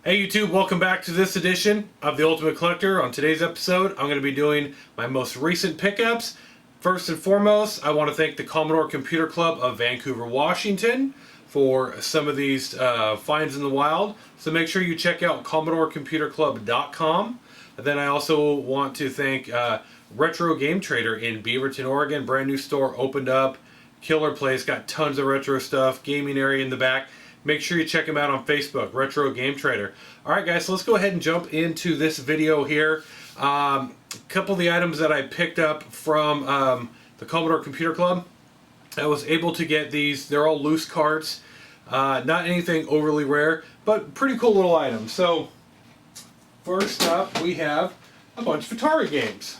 Hey YouTube, welcome back to this edition of The Ultimate Collector. On today's episode, I'm going to be doing my most recent pickups. First and foremost, I want to thank the Commodore Computer Club of Vancouver, Washington for some of these finds in the wild. So make sure you check out CommodoreComputerClub.com. And then I also want to thank Retro Game Trader in Beaverton, Oregon. Brand new store opened up. Killer place, got tons of retro stuff, gaming area in the back. Make sure you check them out on Facebook, Retro Game Trader. Alright guys, so let's go ahead and jump into this video here. A couple of the items that I picked up from the Commodore Computer Club. I was able to get these, they're all loose carts. Not anything overly rare, but pretty cool little items. So, first up we have a bunch of Atari games.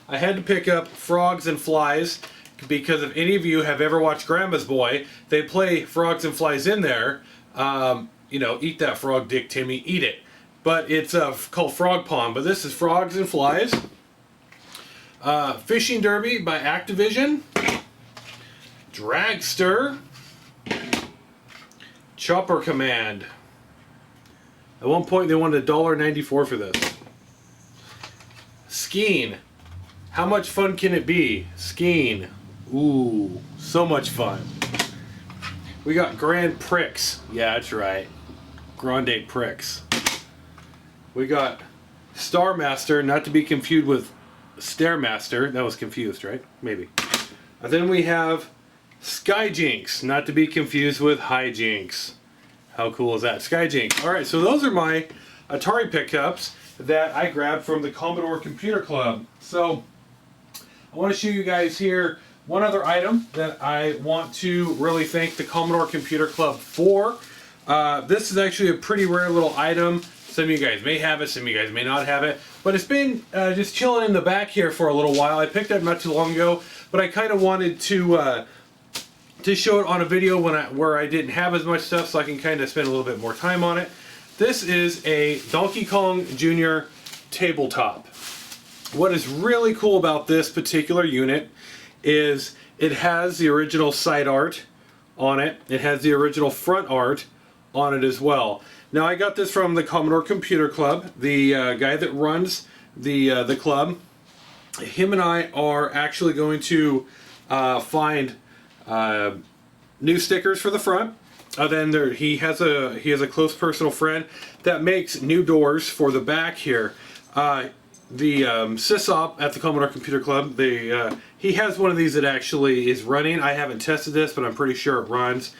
I had to pick up Frogs and Flies, because if any of you have ever watched Grandma's Boy, they play Frogs and Flies in there. You know, eat that frog, Dick Timmy, eat it. But it's called Frog Pond, but this is Frogs and Flies. Fishing Derby by Activision. Dragster. Chopper Command. At one point they wanted $1.94 for this. Skiing. How much fun can it be? Skiing. Ooh, so much fun. We got Grand Prix. Yeah, that's right. Grande Prix. We got Star Master, not to be confused with Stairmaster. That was confused, right? Maybe. And then we have Skijinks, not to be confused with Hijinks. How cool is that? Skijinks. Alright, so those are my Atari pickups that I grabbed from the Commodore Computer Club. So, I want to show you guys here one other item that I want to really thank the Commodore Computer Club for. This is actually a pretty rare little item. Some of you guys may have it, some of you guys may not have it. But it's been just chilling in the back here for a little while. I picked it up not too long ago, but I kind of wanted to show it on a video where I didn't have as much stuff, so I can kind of spend a little bit more time on it. This is a Donkey Kong Jr. tabletop. What is really cool about this particular unit is it has the original side art on it. It has the original front art on it as well. Now I got this from the Commodore Computer Club. The guy that runs the club, him and I are actually going to find new stickers for the front. Then he has a close personal friend that makes new doors for the back here. The SysOp at the Commodore Computer Club, he has one of these that actually is running. I haven't tested this, but I'm pretty sure it runs.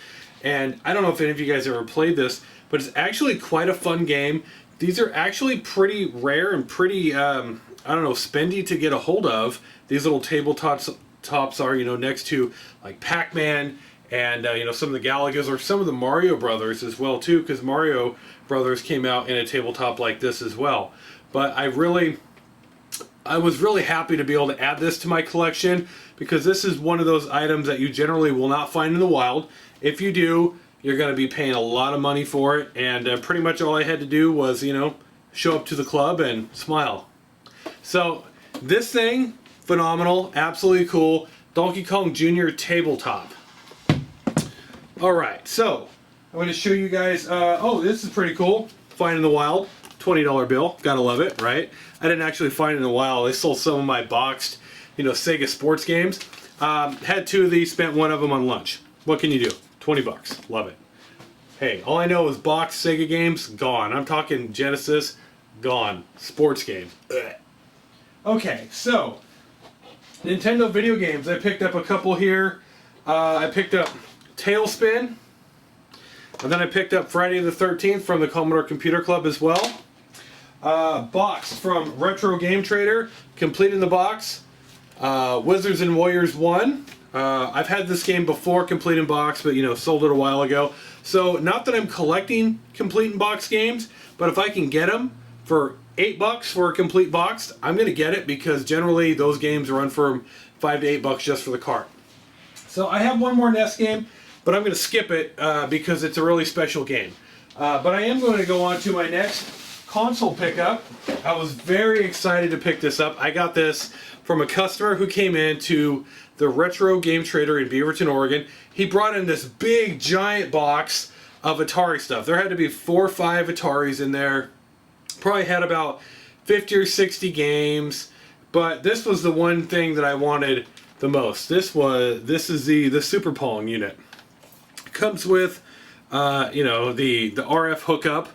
And I don't know if any of you guys ever played this, but it's actually quite a fun game. These are actually pretty rare and pretty, I don't know, spendy to get a hold of. These little tabletops are, you know, next to like Pac-Man and, you know, some of the Galagos or some of the Mario Brothers as well too, because Mario Brothers came out in a tabletop like this as well. But I was really happy to be able to add this to my collection, because this is one of those items that you generally will not find in the wild. If you do, you're going to be paying a lot of money for it, and pretty much all I had to do was, you know, show up to the club and smile. So this thing, phenomenal, absolutely cool, Donkey Kong Jr. tabletop. Alright, so I'm going to show you guys, oh, this is pretty cool, find in the wild. $20 bill, gotta love it, right? I didn't actually find it in a while. They sold some of my boxed, you know, Sega sports games. Had two of these, spent one of them on lunch. What can you do? 20 bucks, love it. Hey, all I know is boxed Sega games, gone. I'm talking Genesis, gone. Sports game. Ugh. Okay, so Nintendo video games. I picked up a couple here. I picked up Tailspin, and then I picked up Friday the 13th from the Commodore Computer Club as well. Box from Retro Game Trader, complete in the box. Wizards and Warriors 1. I've had this game before, complete in box, but you know, sold it a while ago. So not that I'm collecting complete in box games, but if I can get them for $8 for a complete box, I'm going to get it, because generally those games run for $5 to $8 just for the cart. So I have one more NES game, but I'm going to skip it because it's a really special game. But I am going to go on to my next console pickup. I was very excited to pick this up. I got this from a customer who came in to the Retro Game Trader in Beaverton, Oregon. He brought in this big giant box of Atari stuff. There had to be 4 or 5 Ataris in there. Probably had about 50 or 60 games, but this was the one thing that I wanted the most. This is the Super Pong unit. It comes with you know, the RF hookup,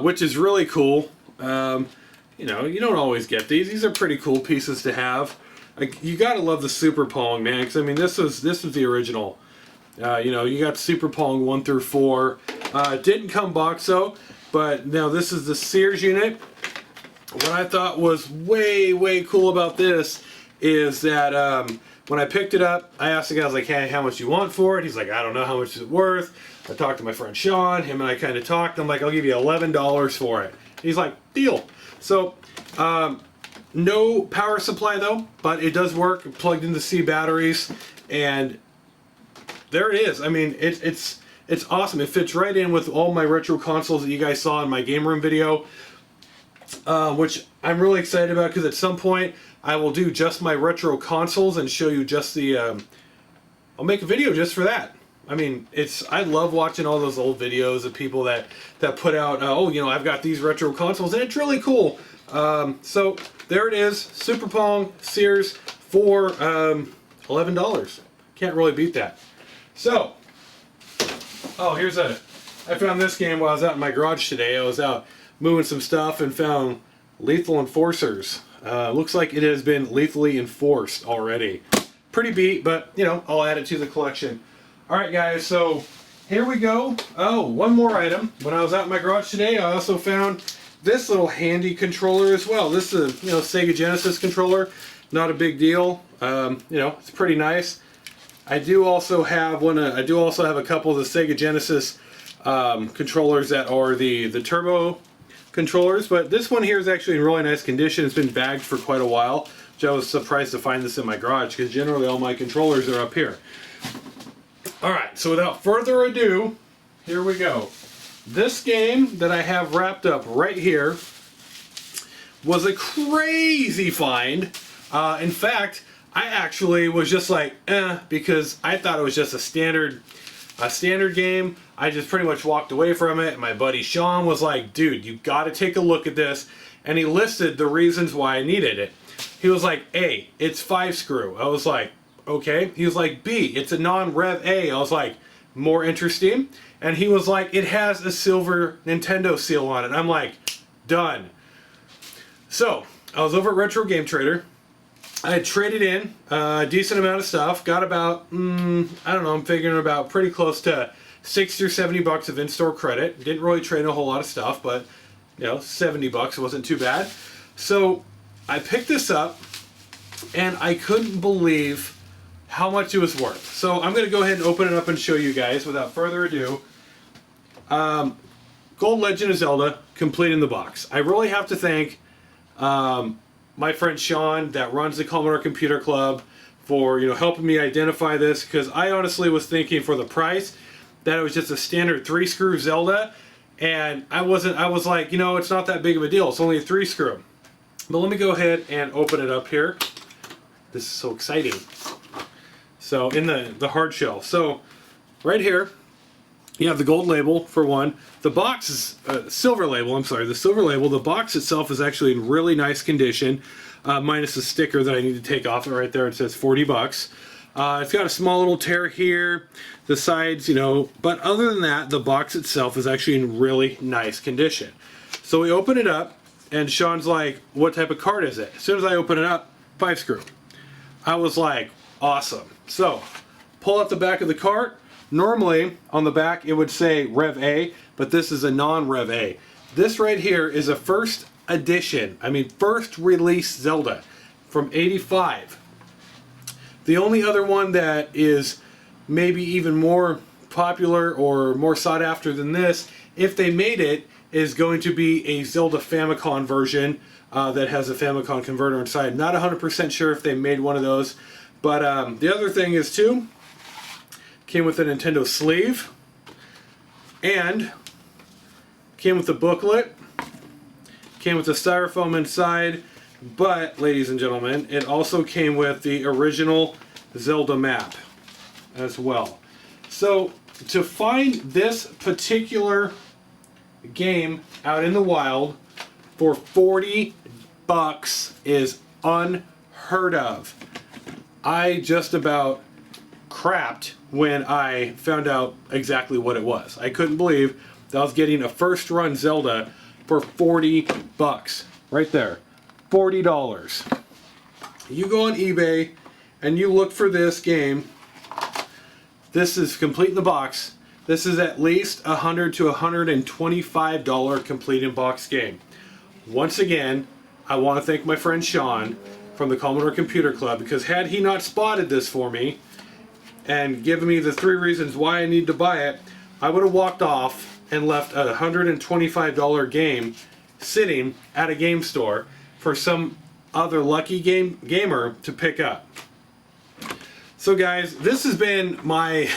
which is really cool. You know, you don't always get these. These are pretty cool pieces to have. Like, you gotta love the Super Pong, man, because I mean this was the original. You know, you got Super Pong 1 through 4. It didn't come box though, but now this is the Sears unit. What I thought was way cool about this is that when I picked it up, I asked the guy, I was like, hey, how much you want for it? He's like, I don't know, how much is it worth? I talked to my friend Sean, him and I kind of talked. I'm like, I'll give you $11 for it. He's like, deal. So, no power supply though, but it does work, plugged into C batteries, and there it is. I mean, it's awesome. It fits right in with all my retro consoles that you guys saw in my game room video, which I'm really excited about, because at some point I will do just my retro consoles and show you just the, I'll make a video just for that. I mean, I love watching all those old videos of people that put out, oh, you know, I've got these retro consoles, and it's really cool. So there it is, Super Pong Sears for $11. Can't really beat that. So, oh, I found this game while I was out in my garage today. I was out moving some stuff and found Lethal Enforcers. Looks like it has been lethally enforced already. Pretty beat, but you know, I'll add it to the collection. Alright guys, so here we go. Oh, one more item. When I was out in my garage today, I also found this little handy controller as well. This is a, you know, Sega Genesis controller. Not a big deal. You know, it's pretty nice. I do also have a couple of the Sega Genesis controllers that are the turbo controllers, but this one here is actually in really nice condition. It's been bagged for quite a while, which I was surprised to find this in my garage, because generally all my controllers are up here. Alright, so without further ado, here we go. This game that I have wrapped up right here was a crazy find. In fact, I actually was just like, because I thought it was just a standard game. I just pretty much walked away from it. And my buddy Sean was like, dude, you got to take a look at this. And he listed the reasons why I needed it. He was like, A, it's 5-screw. I was like, okay. He was like, B, it's a non-Rev A. I was like, more interesting. And he was like, it has a silver Nintendo seal on it. I'm like, done. So, I was over at Retro Game Trader. I had traded in a decent amount of stuff. Got about, I don't know, I'm figuring about pretty close to 60 or 70 bucks of in-store credit. Didn't really trade a whole lot of stuff, but, you know, 70 bucks wasn't too bad. So, I picked this up, and I couldn't believe how much it was worth. So, I'm going to go ahead and open it up and show you guys without further ado. Gold Legend of Zelda, complete in the box. I really have to thank my friend Sean that runs the Commodore Computer Club for, you know, helping me identify this, because I honestly was thinking for the price that it was just a standard 3-screw Zelda, and I was like, you know, it's not that big of a deal. It's only a 3-screw. But let me go ahead and open it up here. This is so exciting. So in the hard shell. So right here, you have the gold label for one. The box is silver label. I'm sorry, the silver label. The box itself is actually in really nice condition, minus the sticker that I need to take off it right there. It says 40 bucks. It's got a small little tear here, the sides, you know, but other than that, the box itself is actually in really nice condition. So we open it up, and Sean's like, what type of card is it? As soon as I open it up, 5-screw. I was like, awesome. So, pull out the back of the cart. Normally, on the back, it would say Rev A, but this is a non-Rev A. This right here is a first edition, first release Zelda from '85. The only other one that is maybe even more popular or more sought after than this, if they made it, is going to be a Zelda Famicom version that has a Famicom converter inside. Not 100% sure if they made one of those, but the other thing is too, came with a Nintendo sleeve, and came with a booklet, came with the styrofoam inside, but, ladies and gentlemen, it also came with the original Zelda map as well. So, to find this particular game out in the wild for 40 bucks is unheard of. I just about crapped when I found out exactly what it was. I couldn't believe that I was getting a first run Zelda for 40 bucks. Right there. $40. You go on eBay and you look for this game. This is complete in the box. This is at least $100 to $125 complete in box game. Once again, I want to thank my friend Sean from the Commodore Computer Club, because had he not spotted this for me and given me the 3 reasons why I need to buy it, I would have walked off and left a $125 game sitting at a game store for some other lucky gamer to pick up. So guys, this has been my,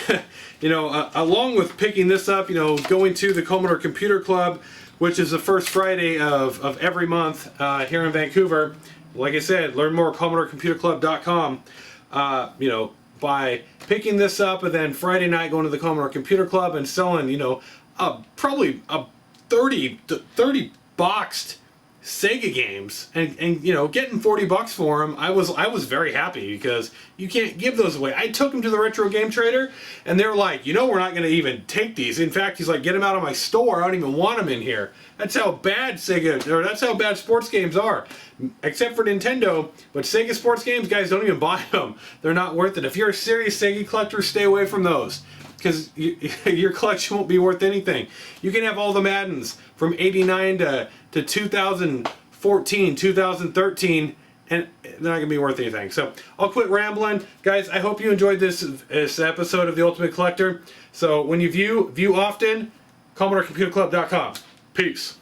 along with picking this up, going to the Commodore Computer Club, which is the first Friday of every month here in Vancouver. Like I said, learn more at CommodoreComputerClub.com. By picking this up and then Friday night going to the Commodore Computer Club and selling, probably a 30 boxed Sega games and getting 40 bucks for them, I was very happy, because you can't give those away. I took them to the Retro Game Trader and they're like, we're not going to even take these. In fact, he's like, get them out of my store. I don't even want them in here. That's how bad that's how bad sports games are. Except for Nintendo, but Sega sports games, guys, don't even buy them. They're not worth it. If you're a serious Sega collector, stay away from those, because your collection won't be worth anything. You can have all the Maddens from 89 to 2014, 2013, and they're not going to be worth anything. So I'll quit rambling. Guys, I hope you enjoyed this episode of The Ultimate Collector. So when you view often, CommodoreComputerClub.com. Peace.